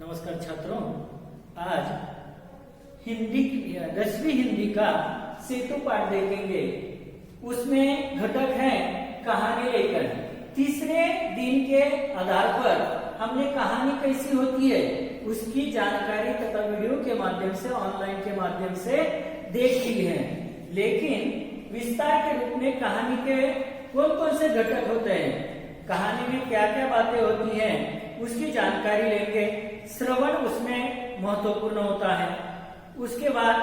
नमस्कार छात्रों, आज हिंदी 10वीं हिंदी का सेतु पाठ देखेंगे। उसमें घटक है कहानी लेकर। तीसरे दिन के आधार पर हमने कहानी कैसी होती है उसकी जानकारी तथा वीडियो के माध्यम से, ऑनलाइन के माध्यम से देख ली है। लेकिन विस्तार के रूप में कहानी के कौन कौन से घटक होते हैं, कहानी में क्या क्या बातें होती हैं, उसकी जानकारी लेंगे। श्रवण उसमें महत्वपूर्ण होता है। उसके बाद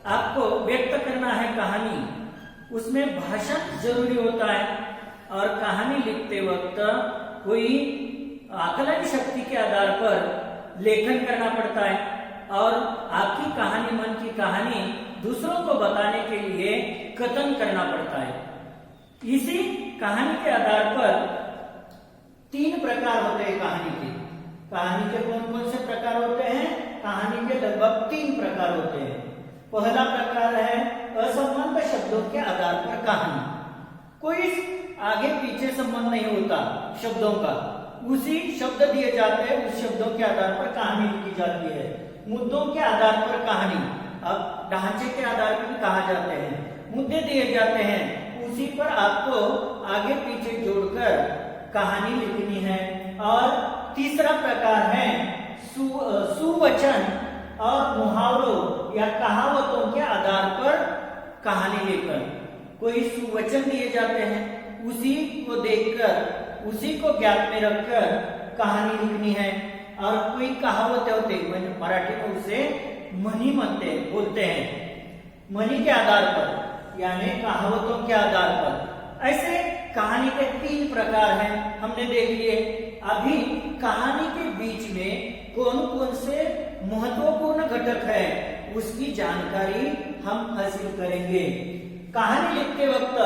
आपको व्यक्त करना है कहानी, उसमें भाषण जरूरी होता है। और कहानी लिखते वक्त कोई आकलन शक्ति के आधार पर लेखन करना पड़ता है और आपकी कहानी, मन की कहानी दूसरों को बताने के लिए कथन करना पड़ता है। इसी कहानी के आधार पर 3 प्रकार होते हैं कहानी के। कहानी के कौन कौन से प्रकार होते हैं? कहानी के लगभग 3 प्रकार होते हैं। पहला प्रकार है असंबद्ध शब्दों के आधार पर कहानी। कोई आगे पीछे संबंध नहीं होता शब्दों का, उसी शब्द दिए जाते हैं, उस शब्दों के आधार पर कहानी लिखी जाती है। मुद्दों के आधार पर कहानी, अब ढांचे के आधार पर भी कहा जाते हैं, मुद्दे दिए जाते हैं, उसी पर आपको आगे पीछे जोड़कर कहानी लिखनी है। और तीसरा प्रकार है सुवचन और मुहावरों या कहावतों के आधार पर कहानी लेकर। कोई सुवचन दिए जाते हैं, उसी को देखकर, उसी को ज्ञात में रखकर कहानी लिखनी है। और कोई कहावतें होते हैं, मराठी में उसे मनी बोलते हैं, मनी के आधार पर यानी कहावतों के आधार पर। ऐसे कहानी के 3 प्रकार हैं, हमने देख लिए। अभी कहानी के बीच में कौन कौन से महत्वपूर्ण घटक है उसकी जानकारी हम हासिल करेंगे। कहानी लिखते वक्त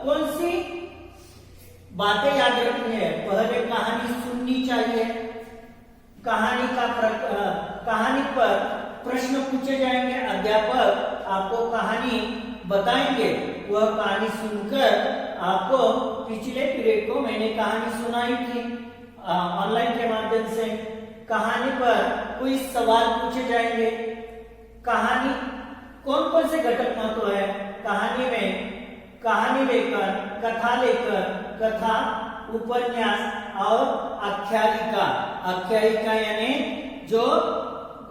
कौन सी बातें याद रखनी है? पहले कहानी सुननी चाहिए। कहानी पर प्रश्न पूछे जाएंगे, अध्यापक आपको कहानी बताएंगे। वह कहानी सुनकर आपको पिछले पीरियड को मैंने कहानी सुनाई थी ऑनलाइन के माध्यम से। कहानी पर कोई सवाल पूछे जाएंगे। कहानी कौन कौन से घटक महत्व है कहानी में? कहानी लेकर, कथा लेकर, कथा, उपन्यास और आख्यायिका। आख्यायिका यानी जो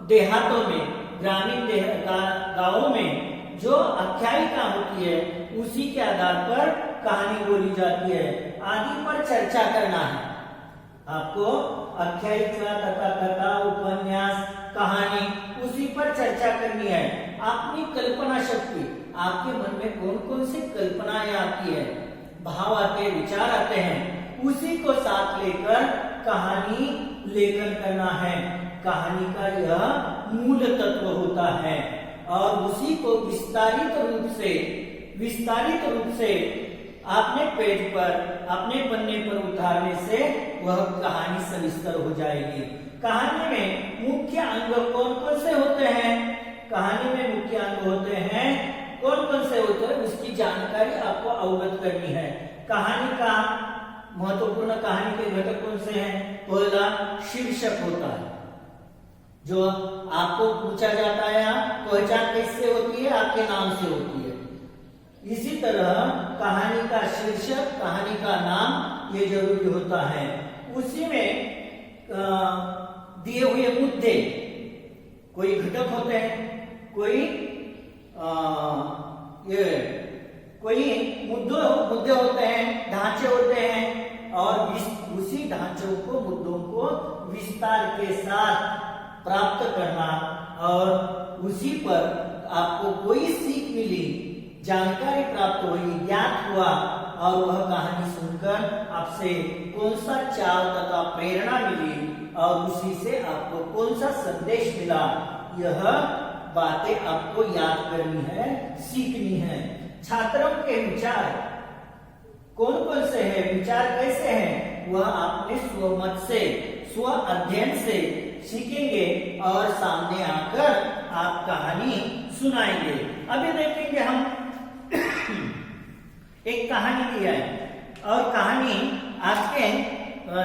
देहातों में, ग्रामीण गांवों में जो आख्यायिका होती है उसी के आधार पर कहानी बोली जाती है। आदि पर चर्चा करना है आपको। आख्यायिका तथा कथा, उपन्यास, कहानी, उसी पर चर्चा करनी है। अपनी कल्पना शक्ति, आपके मन में कौन कौन सी कल्पनाएं आती है, भाव आते हैं, विचार आते हैं, उसी को साथ लेकर कहानी लेखन करना है। कहानी का यह मूल तत्व होता है और उसी को विस्तारित रूप से अपने पेज पर, अपने पन्ने पर उतारने से वह कहानी सविस्तर हो जाएगी। कहानी में मुख्य अंग कौन कौन से होते हैं? कहानी में मुख्य अंग होते हैं, कौन कौन से होते हैं उसकी जानकारी आपको अवगत करनी है। कहानी का महत्वपूर्ण, कहानी के घटक कौन से हैं? पहला शीर्षक होता है, जो आपको पूछा जाता है, पहचान किससे होती है? आपके नाम से होती है। इसी तरह कहानी का शीर्षक, कहानी का नाम ये जरूरी होता है। उसी में दिए हुए मुद्दे, कोई घटक होते हैं, कोई मुद्दे होते हैं, ढांचे होते हैं, और उसी ढांचों को, मुद्दों को विस्तार के साथ प्राप्त करना और उसी पर आपको कोई सीख मिली, जानकारी प्राप्त हुई, ज्ञात हुआ और वह कहानी सुनकर आपसे कौन सा चाव तथा प्रेरणा मिली और उसी से आपको कौन सा संदेश मिला, यह बातें आपको याद करनी है, सीखनी है। छात्रों के विचार कौन कौन से हैं, विचार कैसे हैं, वह आपने स्वमत से, स्व अध्ययन से सीखेंगे और सामने आकर आप कहानी सुनाएंगे। अभी देखेंगे हम एक कहानी दिया है और कहानी आपके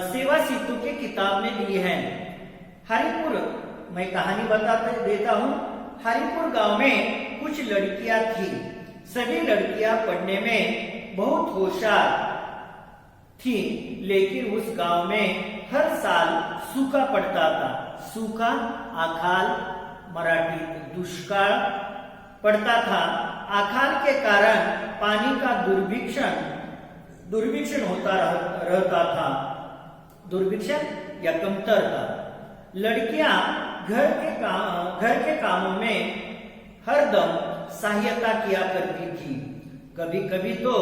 सेवा सिद्धू की किताब में दी है। हरिपुर, मैं कहानी बताते देता हूँ। हरिपुर गांव में कुछ लड़कियां थी। सभी लड़कियां पढ़ने में बहुत होशियार थी, लेकिन उस गांव में हर साल सूखा पड़ता था। सूखा, अकाल, मराठी दुष्काळ पड़ता था। अकाल के कारण पानी का दुर्भिक्षण होता रहता था। दुर्भिक्षण या कमतरता। लड़कियां घर के कामों में हरदम सहायता किया करती थी। कभी कभी तो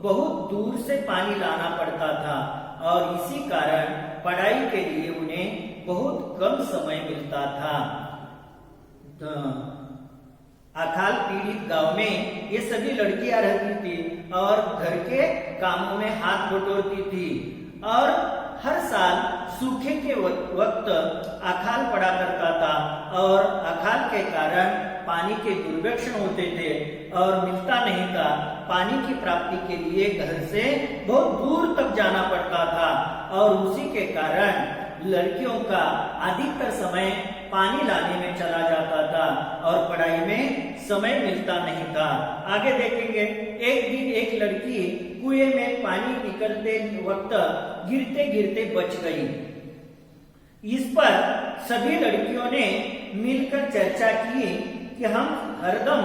बहुत दूर से पानी लाना पड़ता था और इसी कारण पढ़ाई के लिए उन्हें बहुत कम समय मिलता था। अकाल पीड़ित गांव में ये सभी लड़कियां रहती थी और घर के कामों में हाथ बटोरती थी और हर साल सूखे के वक्त अकाल पड़ा करता था और अकाल के कारण पानी के दुर्भिक्षण होते थे और मिलता नहीं था। पानी की प्राप्ति के लिए घर से बहुत दूर तक जाना पड़ता था और उसी के कारण लड़कियों का अधिकतर समय पानी लाने में चला जाता था और पढ़ाई में समय मिलता नहीं था। आगे देखेंगे। एक दिन एक लड़की कुएं में पानी निकलते वक्त गिरते गिरते बच गई। इस पर सभी लड़कियों ने मिलकर चर्चा की कि हम हरदम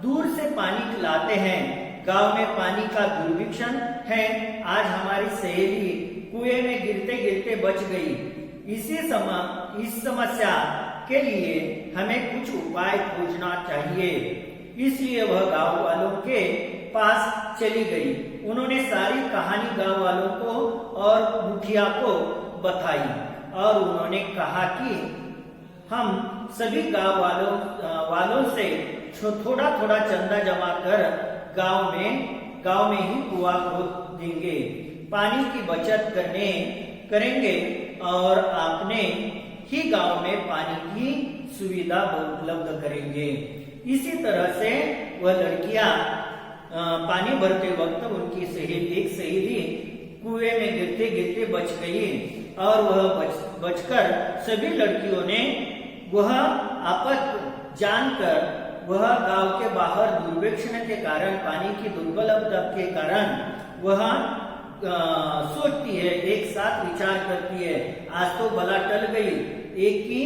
दूर से पानी लाते हैं, गांव में पानी का दुर्भिक्षण है। आज हमारी सहेली कुएं में गिरते गिरते बच गई। इस समस्या के लिए हमें कुछ उपाय खोजना चाहिए। इसलिए वह गांव वालों के पास चली गई। उन्होंने सारी कहानी गांव वालों को और मुखिया को बताई और उन्होंने कहा कि हम सभी गांव वालों से थोड़ा थोड़ा चंदा जमा कर गांव में ही कुआं खोद देंगे, पानी की बचत करेंगे और अपने ही गांव में पानी की सुविधा उपलब्ध करेंगे। इसी तरह से वह लड़कियां पानी भरते वक्त उनकी एक सहेली कुएं में गिरते गिरते बच गई और वह बचकर सभी लड़कियों ने वह आपत जानकर वह गांव के बाहर दुर्भिक्षण के कारण, पानी की दुर्लभता के कारण वह सोचती है, एक साथ विचार करती है, आज तो बला टल गई, एक की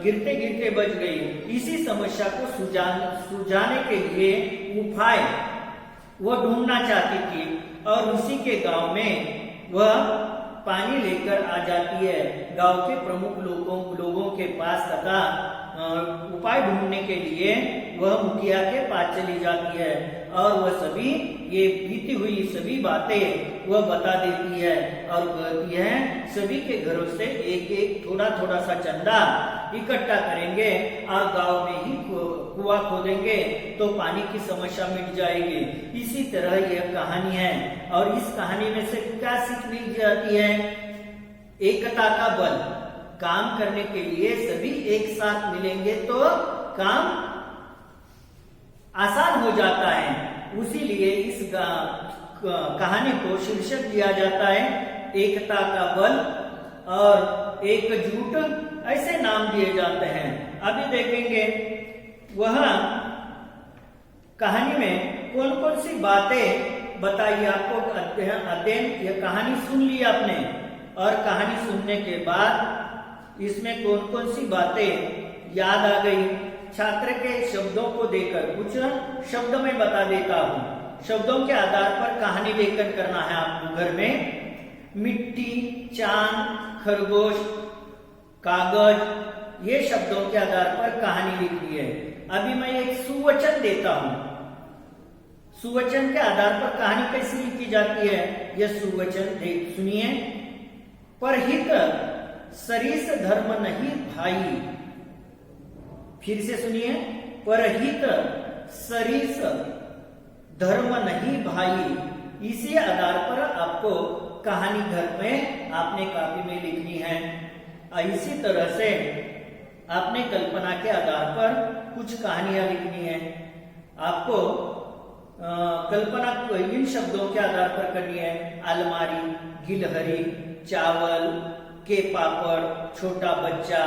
गिरते गिरते बच गई। इसी समस्या को सुलझाने के लिए उपाय वह ढूंढना चाहती थी और उसी के गांव में वह पानी लेकर आ जाती है। गांव के प्रमुख लोगों के पास तथा उपाय ढूंढने के लिए वह मुखिया के पास चली जाती है और वह सभी ये बीती हुई सभी बातें वह बता देती है और कहती है सभी के घरों से एक एक थोड़ा थोड़ा सा चंदा इकट्ठा करेंगे और गांव में ही कुआं खोदेंगे तो पानी की समस्या मिट जाएगी। इसी तरह यह कहानी है और इस कहानी में से क्या सीख मिल जाती है? एकता का बल। काम करने के लिए सभी एक साथ मिलेंगे तो काम आसान हो जाता है। उसीलिए इस कहानी को शीर्षक दिया जाता है एकता का बल और एकजुट, ऐसे नाम दिए जाते हैं। अभी देखेंगे वह कहानी में कौन कौन सी बातें बताई आपको। अध्ययन यह कहानी सुन ली आपने और कहानी सुनने के बाद इसमें कौन कौन सी बातें याद आ गई। छात्र के शब्दों को देकर कुछ शब्द मैं बता देता हूँ। शब्दों के आधार पर कहानी लेखन करना है आपको घर में। मिट्टी, चांद, खरगोश, कागज, ये शब्दों के आधार पर कहानी लिखनी है। अभी मैं एक सुवचन देता हूँ। सुवचन के आधार पर कहानी कैसी लिखी जाती है यह सुवचन सुनिए। परहित सरिस धर्म नहीं भाई। फिर से सुनिए। परहित सरिस धर्म नहीं भाई। इसी आधार पर आपको कहानी घर में आपने कॉपी में लिखनी है। इसी तरह से आपने कल्पना के आधार पर कुछ कहानियां लिखनी है। आपको कल्पना इन शब्दों के आधार पर करनी है। अलमारी, गिलहरी, चावल, के पापड़, छोटा बच्चा,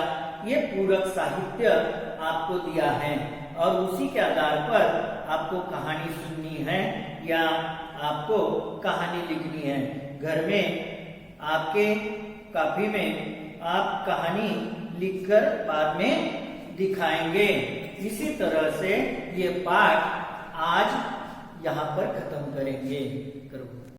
ये पूरक साहित्य आपको दिया है और उसी के आधार पर आपको कहानी सुननी है या आपको कहानी लिखनी है। घर में आपके कॉपी में आप कहानी लिखकर बाद में दिखाएंगे। इसी तरह से ये पाठ आज यहाँ पर खत्म करेंगे। करो।